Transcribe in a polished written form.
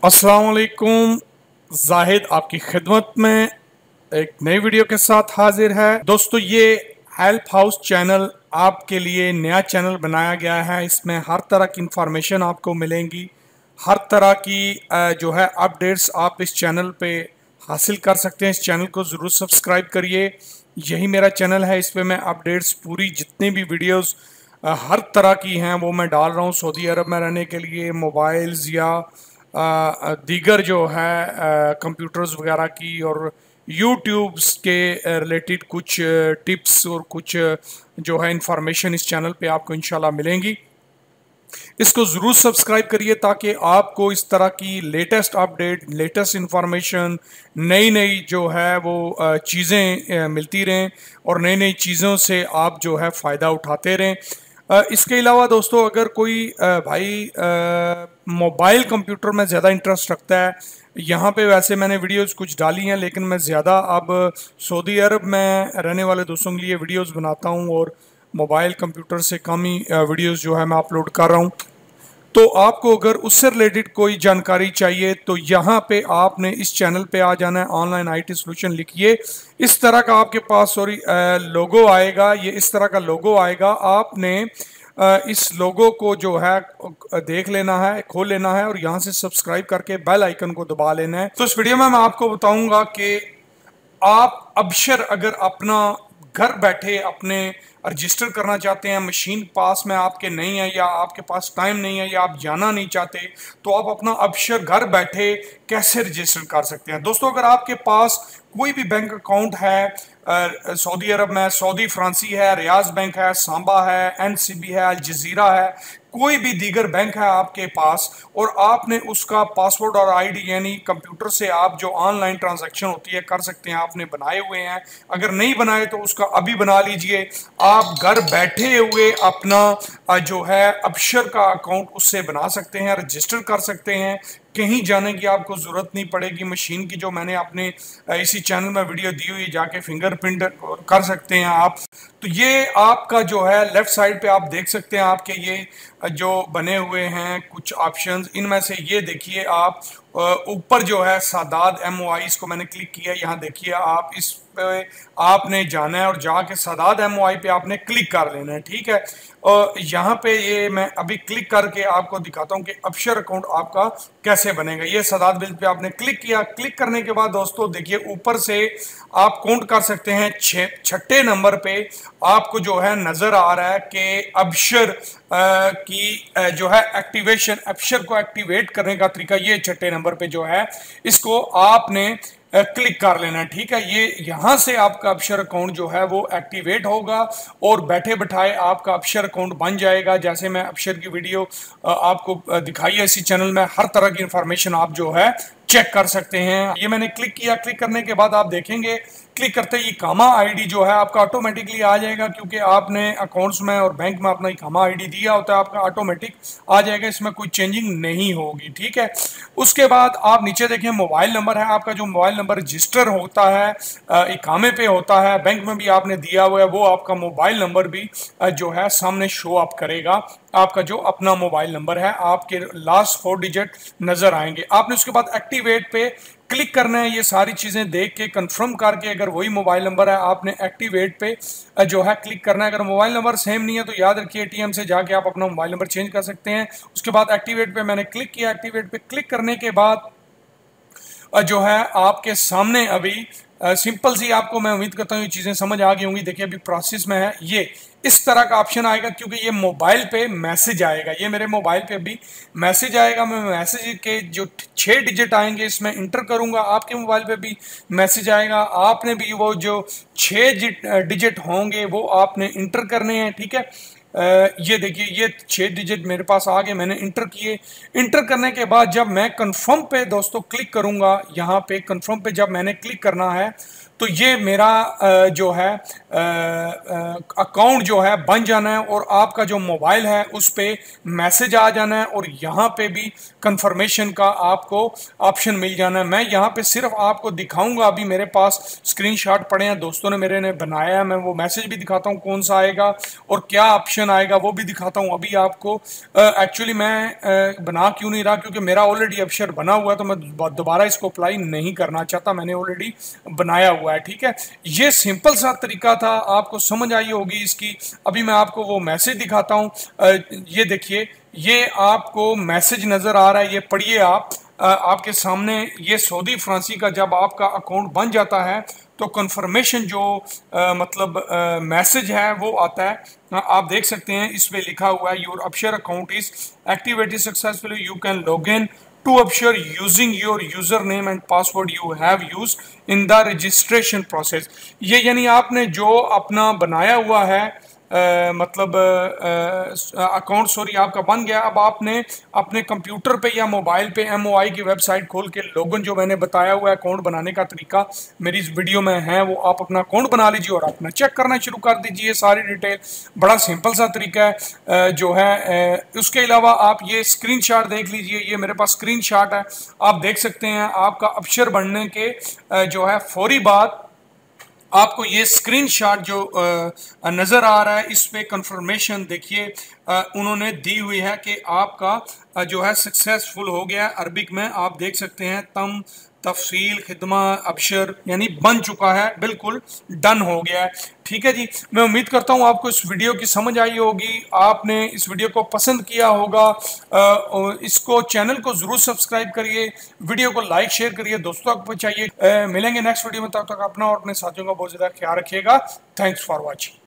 अस्सलाम वालेकुम। जाहिद आपकी खिदमत में एक नई वीडियो के साथ हाजिर है। दोस्तों, ये हेल्प हाउस चैनल आपके लिए नया चैनल बनाया गया है। इसमें हर तरह की इंफॉर्मेशन आपको मिलेंगी, हर तरह की जो है अपडेट्स आप इस चैनल पे हासिल कर सकते हैं। इस चैनल को ज़रूर सब्सक्राइब करिए। यही मेरा चैनल है, इस पे मैं अपडेट्स पूरी जितनी भी वीडियोस हर तरह की हैं वो मैं डाल रहा हूँ। सऊदी अरब में रहने के लिए मोबाइल्स या दीगर जो है कंप्यूटर्स वगैरह की और यूट्यूब्स के रिलेटेड कुछ टिप्स और कुछ जो है इंफॉर्मेशन इस चैनल पे आपको इंशाल्लाह मिलेंगी। इसको ज़रूर सब्सक्राइब करिए ताकि आपको इस तरह की लेटेस्ट अपडेट, लेटेस्ट इंफॉर्मेशन, नई नई जो है वो चीज़ें मिलती रहें और नई नई चीज़ों से आप जो है फ़ायदा उठाते रहें। इसके अलावा दोस्तों, अगर कोई भाई मोबाइल कंप्यूटर में ज़्यादा इंटरेस्ट रखता है, यहाँ पे वैसे मैंने वीडियोस कुछ डाली हैं लेकिन मैं ज़्यादा अब सऊदी अरब में रहने वाले दोस्तों के लिए वीडियोस बनाता हूँ और मोबाइल कंप्यूटर से कम ही वीडियोस जो है मैं अपलोड कर रहा हूँ। तो आपको अगर उससे रिलेटेड कोई जानकारी चाहिए तो यहाँ पे आपने इस चैनल पे आ जाना है। ऑनलाइन आईटी सोल्यूशन लिखिए, इस तरह का आपके पास लोगो आएगा। ये इस तरह का लोगो आएगा, आपने इस लोगो को जो है देख लेना है, खोल लेना है और यहाँ से सब्सक्राइब करके बेल आइकन को दबा लेना है। तो इस वीडियो में मैं आपको बताऊंगा कि आप अबशर अगर अपना घर बैठे अपने रजिस्टर करना चाहते हैं, मशीन पास में आपके नहीं है या आपके पास टाइम नहीं है या आप जाना नहीं चाहते, तो आप अपना अबशर घर बैठे कैसे रजिस्टर कर सकते हैं। दोस्तों, अगर आपके पास कोई भी बैंक अकाउंट है सऊदी अरब में, सऊदी फ्रांसी है, रियाज बैंक है, सांबा है, एनसीबी है, अल जजीरा है, कोई भी दीगर बैंक है आपके पास और आपने उसका पासवर्ड और आईडी यानी कंप्यूटर से आप जो ऑनलाइन ट्रांजैक्शन होती है कर सकते हैं, आपने बनाए हुए हैं। अगर नहीं बनाए तो उसका अभी बना लीजिए। आप घर बैठे हुए अपना जो है अबशर का अकाउंट उससे बना सकते हैं, रजिस्टर कर सकते हैं। कहीं जाने की आपको ज़रूरत नहीं पड़ेगी। मशीन की जो मैंने अपने इसी चैनल में वीडियो दी हुई, जाके फिंगरप्रिंट कर सकते हैं आप। तो ये आपका जो है लेफ्ट साइड पे आप देख सकते हैं, आपके ये जो बने हुए हैं कुछ ऑप्शंस, इनमें से ये देखिए आप ऊपर जो है सादात MOI, इसको मैंने क्लिक किया। यहाँ देखिए आप इस पे आपने जाना है और जाके सादात MOI पे आपने क्लिक कर लेना है, ठीक है। और यहाँ पे ये मैं अभी क्लिक करके आपको दिखाता हूँ कि अबशर अकाउंट आपका कैसे बनेगा। ये सादात बिल पे आपने क्लिक किया। क्लिक करने के बाद दोस्तों देखिए ऊपर से आप काउंट कर सकते हैं, छठे नंबर पे आपको जो है नजर आ रहा है कि अबशर की जो है एक्टिवेशन, अबशर को एक्टिवेट करने का तरीका ये छठे नंबर पे जो है, इसको आपने क्लिक कर लेना, ठीक है। ये यहां से आपका अबशर अकाउंट जो है वो एक्टिवेट होगा और बैठे बैठाए आपका अबशर अकाउंट बन जाएगा। जैसे मैं अबशर की वीडियो आपको दिखाई है इसी चैनल में, हर तरह की इंफॉर्मेशन आप जो है चेक कर सकते हैं। ये मैंने क्लिक किया। क्लिक करने के बाद आप देखेंगे क्लिक करते ही इकामा आईडी जो है आपका ऑटोमेटिकली आ जाएगा, क्योंकि आपने अकाउंट्स में और बैंक में अपना इकामा आईडी दिया होता है, आपका ऑटोमेटिक आ जाएगा, इसमें कोई चेंजिंग नहीं होगी, ठीक है। उसके बाद आप नीचे देखें मोबाइल नंबर है आपका, जो मोबाइल नंबर रजिस्टर होता है इकामे पे होता है, बैंक में भी आपने दिया हुआ है, वो आपका मोबाइल नंबर भी जो है सामने शो अप करेगा। आपका जो अपना मोबाइल नंबर है, आपके लास्ट 4 डिजिट नजर आएंगे। आपने उसके बाद एक्टिवेट पे क्लिक करना है। ये सारी चीजें देख के कंफर्म करके अगर वही मोबाइल नंबर है आपने एक्टिवेट पे जो है क्लिक करना है। अगर मोबाइल नंबर सेम नहीं है तो याद रखिए ATM से जाके आप अपना मोबाइल नंबर चेंज कर सकते हैं। उसके बाद एक्टिवेट पे मैंने क्लिक किया। एक्टिवेट पे क्लिक करने के बाद जो है आपके सामने अभी सिंपल सी, आपको मैं उम्मीद करता हूँ ये चीज़ें समझ आ गई होंगी। देखिए अभी प्रोसेस में है, ये इस तरह का ऑप्शन आएगा क्योंकि ये मोबाइल पे मैसेज आएगा। ये मेरे मोबाइल पे अभी मैसेज आएगा। मैं मैसेज के जो 6 डिजिट आएंगे इसमें इंटर करूंगा। आपके मोबाइल पे भी मैसेज आएगा, आपने भी वो जो 6 डिजिट होंगे वो आपने इंटर करने हैं, ठीक है। ये देखिए ये 6 डिजिट मेरे पास आ गए, मैंने इंटर किए। इंटर करने के बाद जब मैं कंफर्म पे दोस्तों क्लिक करूंगा, यहाँ पे कंफर्म पे जब मैंने क्लिक करना है तो ये मेरा जो है अकाउंट जो है बन जाना है और आपका जो मोबाइल है उस पर मैसेज आ जाना है और यहाँ पे भी कंफर्मेशन का आपको ऑप्शन मिल जाना है। मैं यहाँ पे सिर्फ आपको दिखाऊंगा, अभी मेरे पास स्क्रीनशॉट पड़े हैं, दोस्तों ने मेरे ने बनाया है, मैं वो मैसेज भी दिखाता हूँ कौन सा आएगा और क्या ऑप्शन आएगा वो भी दिखाता हूँ अभी आपको। एक्चुअली मैं बना क्यों नहीं रहा, क्योंकि मेरा ऑलरेडी ऑप्शन बना हुआ है, तो मैं दोबारा इसको अप्लाई नहीं करना चाहता, मैंने ऑलरेडी बनाया हुआ है। ठीक है, ये सिंपल सा तरीका था, आपको समझ आई होगी इसकी। अभी मैं आपको वो मैसेज दिखाता हूँ। ये देखिए, ये आपको मैसेज नजर आ रहा है, ये पढ़िए आप। आपके सामने ये सऊदी फ्रांसी का जब आपका अकाउंट बन जाता है तो कंफर्मेशन जो मतलब मैसेज है वो आता है। आप देख सकते हैं इस पे लिखा हुआ है योर अपशर account is activated successfully, you can log in to अपशर using your user name and password you have used in the registration process. ये यानी आपने जो अपना बनाया हुआ है मतलब अकाउंट सॉरी आपका बन गया, अब आपने अपने कंप्यूटर पे या मोबाइल पे MOI की वेबसाइट खोल के लॉगिन जो मैंने बताया हुआ है अकाउंट बनाने का तरीका मेरी इस वीडियो में है, वो आप अपना अकाउंट बना लीजिए और अपना चेक करना शुरू कर दीजिए सारी डिटेल। बड़ा सिंपल सा तरीका है जो है। उसके अलावा आप ये स्क्रीनशॉट देख लीजिए, ये मेरे पास स्क्रीनशॉट है, आप देख सकते हैं आपका अपशर बनने के जो है फौरी बाद आपको ये स्क्रीनशॉट जो नज़र आ रहा है इस पे कंफर्मेशन देखिए उन्होंने दी हुई है कि आपका जो है सक्सेसफुल हो गया। अरबिक में आप देख सकते हैं तम तफसील खिदमा अबशर यानी बन चुका है, बिल्कुल डन हो गया है। ठीक है जी, मैं उम्मीद करता हूँ आपको इस वीडियो की समझ आई होगी, आपने इस वीडियो को पसंद किया होगा। इसको चैनल को ज़रूर सब्सक्राइब करिए, वीडियो को लाइक शेयर करिए, दोस्तों तक पहुँचाइए। मिलेंगे नेक्स्ट वीडियो में, तब तक अपना और अपने साथियों का बहुत ज़्यादा ख्याल रखिएगा। Thanks for watching.